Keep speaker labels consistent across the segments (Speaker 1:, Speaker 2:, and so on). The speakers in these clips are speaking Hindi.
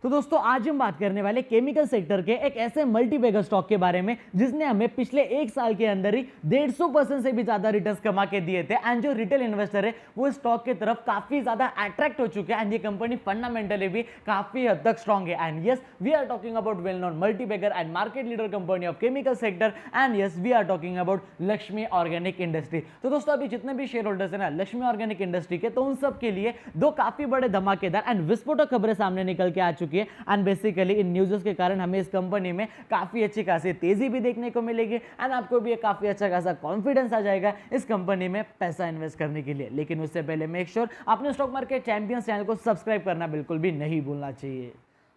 Speaker 1: तो दोस्तों आज हम बात करने वाले केमिकल सेक्टर के एक ऐसे मल्टीबैगर स्टॉक के बारे में जिसने हमें पिछले एक साल के अंदर ही 150% से भी ज्यादा रिटर्न्स कमा के दिए थे। एंड जो रिटेल इन्वेस्टर है वो स्टॉक की तरफ काफी ज्यादा अट्रैक्ट हो चुके हैं एंड ये कंपनी फंडामेंटली भी काफी हद तक स्ट्रॉन्ग है। And yes, we are talking about well known multibagger and market leader company of chemical sector and yes we are talking about Lakshmi organic industry. तो दोस्तों अभी जितने भी शेयर होल्डर्स है ना लक्ष्मी ऑर्गेनिक इंडस्ट्री के, तो उन सब के लिए दो काफी बड़े धमाकेदार एंड विस्फोटक खबरें सामने निकल के आ चुकी है। एंड बेसिकली इन न्यूज़ के कारण हमें इस कंपनी में काफी अच्छी खासी तेजी भी देखने को मिलेगी एंड आपको भी काफी अच्छा खासा कॉन्फिडेंस आ जाएगा इस कंपनी में पैसा इन्वेस्ट करने के लिए। लेकिन उससे पहले मेक श्योर आपने स्टॉक मार्केट चैंपियंस चैनल को सब्सक्राइब करना बिल्कुल भी नहीं भूलना चाहिए।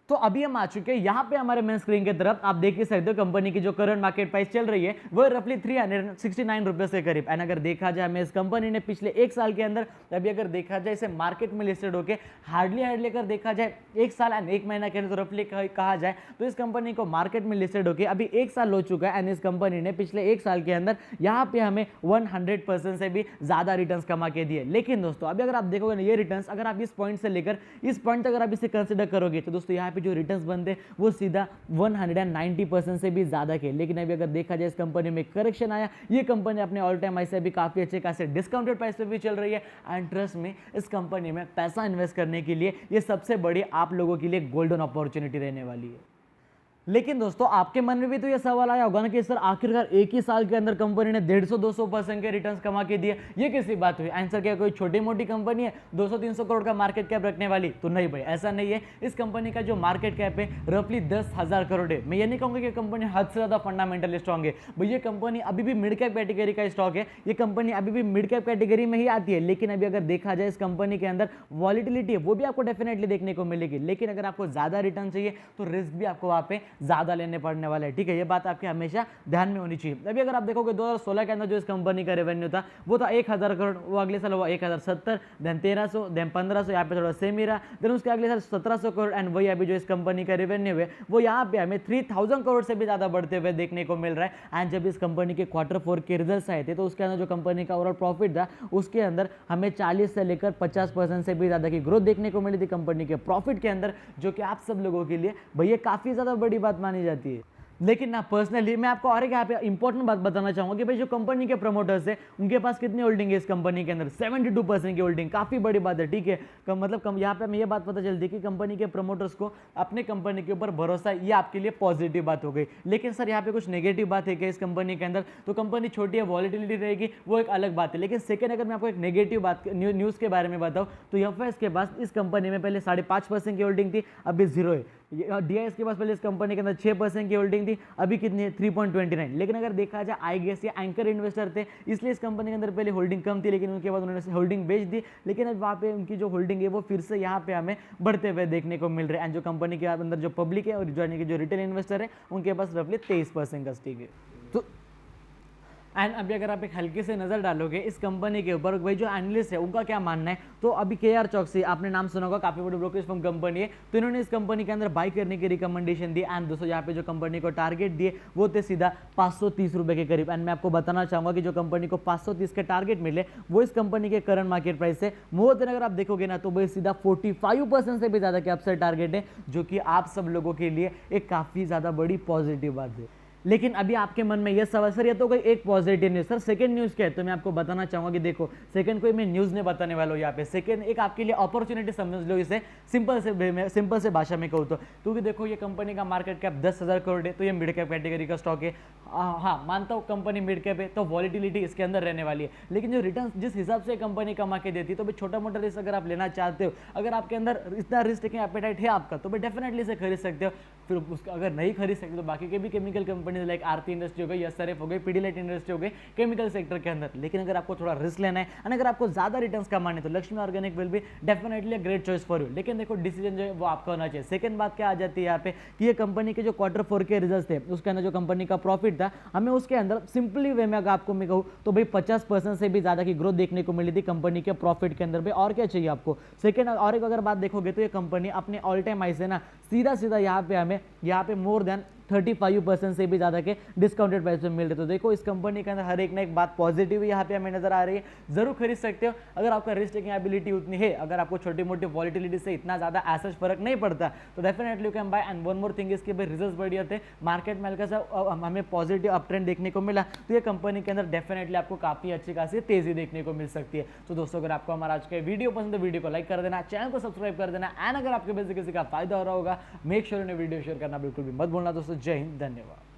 Speaker 1: तो अभी हम आ चुके हैं यहाँ पे हमारे मेन स्क्रीन की तरफ। आप देख ही सकते हो कंपनी की जो करंट मार्केट प्राइस चल रही है वो रफली 369 रुपए के करीब। एंड अगर देखा जाए हमें इस कंपनी ने पिछले एक साल के अंदर, अभी अगर देखा जाए इसे मार्केट में लिस्टेड होकर हार्डली अगर देखा जाए एक साल एंड एक महीना के अंदर, तो रफली कहा जाए तो इस कंपनी को मार्केट में लिस्टेड होकर अभी एक साल हो चुका है। एंड इस कंपनी ने पिछले एक साल के अंदर यहाँ पे हमें 100% से भी ज्यादा रिटर्न कमा के दिए। लेकिन दोस्तों अभी अगर आप देखोगे ना ये रिटर्न, अगर आप इस पॉइंट से लेकर इस पॉइंट तक अगर आप इसे कंसिडर करोगे तो दोस्तों यहाँ पे जो रिटर्न्स बनते वो सीधा 190% से भी ज्यादा के। लेकिन अभी अगर देखा जाए इस कंपनी में करेक्शन आया, ये कंपनी अपने ऑल टाइम हाई से भी काफी अच्छे खासे डिस्काउंटेड प्राइस पे भी चल रही है। एंड ट्रस्ट में इस कंपनी में पैसा इन्वेस्ट करने के लिए ये सबसे बड़ी आप लोगों के लिए गोल्डन अपॉर्चुनिटी रहने वाली है। लेकिन दोस्तों आपके मन में भी तो ये सवाल आया होगा ना कि सर आखिरकार एक ही साल के अंदर कंपनी ने 150-200% के रिटर्न्स कमा के दिए, ये कैसी बात हुई? आंसर क्या कोई छोटी मोटी कंपनी है 200-300 करोड़ का मार्केट कैप रखने वाली? तो नहीं भाई, ऐसा नहीं है। इस कंपनी का जो मार्केट कैप है रफली 10,000 करोड़ है। मैं ये नहीं कहूंगा कि कंपनी हद से ज्यादा फंडामेंटली स्ट्रॉन्ग है भाई, ये कंपनी अभी भी मिड कैप कैटेगरी का स्टॉक है, ये कंपनी अभी भी मिड कैप कैटेगरी में ही आती है। लेकिन अभी अगर देखा जाए इस कंपनी के अंदर वॉलिटिलिटी है वो भी आपको डेफिनेटली देखने को मिलेगी। लेकिन अगर आपको ज्यादा रिटर्न चाहिए तो रिस्क भी आपको वहां पे ज्यादा लेने पड़ने वाला है। ठीक है, ये बात आपके हमेशा ध्यान में होनी चाहिए। अभी अगर आप देखोगे 2016 के अंदर जो इस कंपनी का रेवेन्यू था वो था 1000 करोड़, वो अगले साल हुआ 1070, देन 1300, देन 1500, यहाँ पे थोड़ा सेम ही रहा, देन उसके अगले साल 1700 करोड़। एंड वही अभी जो इस कंपनी का रेवेन्यू है वो यहाँ पे हमें 3000 करोड़ से भी ज्यादा बढ़ते हुए देखने को मिल रहा है। एंड जब इस कंपनी के Q4 के रिजल्ट आए थे तो उसके अंदर जो कंपनी का ओवरऑल प्रॉफिट था उसके अंदर हमें 40 से लेकर 50% से भी ज्यादा की ग्रोथ देखने को मिली थी कंपनी के प्रॉफिट के अंदर, जो कि आप सब लोगों के लिए भैया काफी ज्यादा बड़ी बात मानी जाती है। लेकिन ना पर्सनली मैं आपको और एक यहाँ पे इंपॉर्टेंट बात बताना चाहूंगा कि भाई जो कंपनी के प्रमोटर्स है उनके पास कितनी होल्डिंग है इस कंपनी के अंदर? 72% की होल्डिंग, काफी बड़ी बात है। ठीक है, मतलब यहाँ पे हमें ये बात पता चलती है कि कंपनी के प्रमोटर्स को अपने कंपनी के ऊपर भरोसा, ये आपके लिए पॉजिटिव बात हो गई। लेकिन सर यहाँ पे कुछ नेगेटिव बात है कि इस कंपनी के अंदर, तो कंपनी छोटी है, वॉलिटिलिटी रहेगी, वो एक अलग बात है। लेकिन सेकंड अगर मैं आपको एक नेगेटिव बात न्यूज के बारे में बताऊँ तो एफएस के पास इस कंपनी में पहले 5.5% की होल्डिंग थी, अभी 0 है। डीआईएस के पास पहले इस कंपनी के अंदर 6% की होल्डिंग थी, अभी कितनी है? 3.29। लेकिन अगर देखा जाए आईगेस या एंकर इन्वेस्टर थे इसलिए इस कंपनी के अंदर पहले होल्डिंग कम थी, लेकिन उनके बाद उन्होंने होल्डिंग बेच दी। लेकिन अब वहाँ पे उनकी जो होल्डिंग है वो फिर से यहाँ पे हमें बढ़ते हुए देखने को मिल रहा है। एंड जो कंपनी के अंदर जो पब्लिक है और जो रिटेल इन्वेस्टर है उनके पास रफली 23% का स्टेक है। तो एंड अभी अगर आप एक हल्की से नजर डालोगे इस कंपनी के ऊपर, भाई जो एनालिस्ट है उनका क्या मानना है, तो अभी केआर चौकसी, आपने नाम सुना होगा, काफी बड़ी ब्रोकरेज फर्म कंपनी है, तो इन्होंने इस कंपनी के अंदर बाई करने की रिकमेंडेशन दी। एंड दोस्तों यहाँ पे जो कंपनी को टारगेट दिए वो थे सीधा 530 रुपए के करीब। एंड मैं आपको बताना चाहूंगा कि जो कंपनी को 530 के टारगेट मिले वो इस कंपनी के करंट मार्केट प्राइस से मोर देन अगर आप देखोगे ना तो भाई सीधा 45% से भी ज्यादा के अपसाइड टारगेट है, जो कि आप सब लोगों के लिए एक काफी ज्यादा बड़ी पॉजिटिव बात है। लेकिन अभी आपके मन में यह सवाल, सर ये तो कोई एक positive news, sir second news क्या है? तो मैं आपको बताना चाहूंगा कि देखो सेकंड कोई मैं न्यूज नहीं बताने वाला हूं यहाँ पे। सेकंड एक आपके लिए अपॉर्चुनिटी समझ लो इसे, सिंपल से भाषा में कहूँ तो, क्योंकि देखो ये कंपनी का मार्केट कैप 10,000 करोड़ है, तो ये मिड कैप कैटेगरी का स्टॉक है। हाँ मानता हूँ कंपनी मिड कैप है तो वॉलिटिलिटी इसके अंदर रहने वाली है, लेकिन जो रिटर्न जिस हिसाब से कंपनी कमा के देती है तो भाई छोटा मोटा रिस्क अगर आप लेना चाहते हो, अगर आपके अंदर इतना रिस्क टेकिंग एपेटाइट है आपका, तो भाई डेफिनेटली इसे खरीद सकते हो। फिर उसका अगर नहीं खरीद सकते तो बाकी के भी केमिकल कंपनी लाइक आरती इंडस्ट्री हो गई, एसआरएफ हो गई, पीडीलाइट इंडस्ट्री हो गई केमिकल सेक्टर के अंदर। लेकिन अगर आपको थोड़ा रिस्क लेना है और अगर आपको ज्यादा रिटर्न्स कमाने तो Lakshmi organic will be definitely a great choice for you. लेकिन देखो डिसीजन जो है वो आपका होना चाहिए। सेकंड बात क्या आ जाती है यहाँ पे कि ये कंपनी के जो Q4 के रिजल्ट थे उसके अंदर जो कंपनी का प्रॉफिट था हमें उसके अंदर सिंपली वे में अगर आपको मैं कहूँ तो भाई 50% से भी ज्यादा की ग्रोथ देखने को मिली थी कंपनी के प्रॉफिट के अंदर। भाई और क्या चाहिए आपको? सेकंड और एक अगर बात देखोगे तो ये कंपनी अपने ऑल टाइम हाई से ना सीधा यहाँ पे हमें यहाँ पे मोर देन 35% से भी ज़्यादा के डिस्काउंटेड प्राइस पे मिल रहे। तो देखो इस कंपनी के अंदर हर एक ना एक बात पॉजिटिव यहाँ पे हमें नजर आ रही है, जरूर खरीद सकते हो अगर आपका रिस्क टेकिंग एबिलिटी उतनी है, अगर आपको छोटी मोटी वॉलिटिलिटी से इतना ज़्यादा एसेस फर्क नहीं पड़ता तो definitely you can buy. And one more thing इसके रिजल्ट्स बढ़िया थे, मार्केट में हल्का सा हमें पॉजिटिव अप ट्रेंड देखने को मिला, तो ये कंपनी के अंदर डेफिनेटली आपको काफ़ी अच्छी खासी तेजी देखने को मिल सकती है। तो दोस्तों अगर आपको हमारा आज का वीडियो पसंद है, वीडियो को लाइक कर देना, चैनल को सब्सक्राइब कर देना, एंड अगर आपके वजह से किसी का फायदा हो रहा होगा मेक श्योर वीडियो शेयर करना बिल्कुल भी मत भूलना दोस्तों। जय हिंद, धन्यवाद।